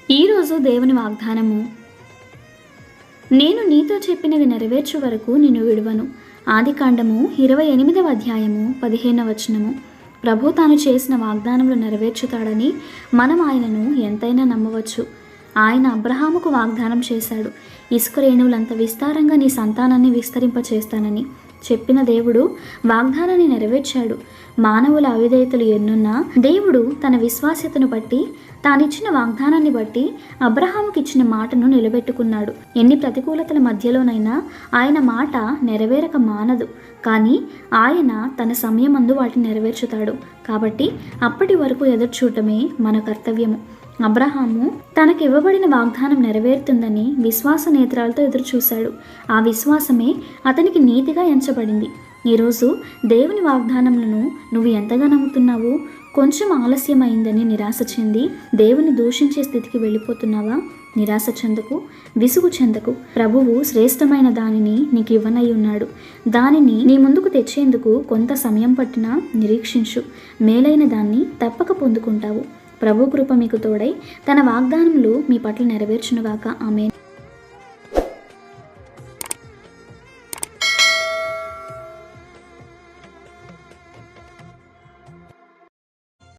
ఈరోజు దేవుని వాగ్దానము. నేను నీతో చెప్పినది నెరవేర్చు వరకు నిన్ను విడువను. ఆదికాండము 28వ అధ్యాయము 15వ వచనము. ప్రభు తాను చేసిన వాగ్దానములు నెరవేర్చుతాడని మనం ఆయనను ఎంతైనా నమ్మవచ్చు. ఆయన అబ్రహాముకు వాగ్దానం చేశాడు, ఇసుక రేణువులంత విస్తారంగా నీ సంతానాన్ని విస్తరింపచేస్తానని. చెప్పిన దేవుడు వాగ్దానాన్ని నెరవేర్చాడు. మానవుల అవిధేయతలు ఎన్నున్నా దేవుడు తన విశ్వాస్యతను బట్టి, తానిచ్చిన వాగ్దానాన్ని బట్టి అబ్రహాముకి ఇచ్చిన మాటను నిలబెట్టుకున్నాడు. ఎన్ని ప్రతికూలతల మధ్యలోనైనా ఆయన మాట నెరవేరక మానదు. కానీ ఆయన తన సమయమందు వాటిని నెరవేర్చుతాడు. కాబట్టి అప్పటి వరకు ఎదురుచూడటమే మన కర్తవ్యము. అబ్రహాము తనకు ఇవ్వబడిన వాగ్దానం నెరవేరుతుందని విశ్వాస నేత్రాలతో ఎదురుచూశాడు. ఆ విశ్వాసమే అతనికి నీతిగా ఎంచబడింది. ఈరోజు దేవుని వాగ్దానములను నువ్వు ఎంతగా నమ్ముతున్నావు? కొంచెం ఆలస్యమైందని నిరాశ చెంది దేవుని దూషించే స్థితికి వెళ్ళిపోతున్నావా? నిరాశ చెందకు, విసుగు చెందకు. ప్రభువు శ్రేష్టమైన దానిని నీకు ఇవ్వనై ఉన్నాడు. దానిని నీ ముందుకు తెచ్చేందుకు కొంత సమయం పట్టినా నిరీక్షించు. మేలైన దాన్ని తప్పక పొందుకుంటావు. ప్రభు కృప మీకు తోడై తన వాగ్దానములు మీ పట్ల నెరవేర్చునుగాక. ఆమేన్.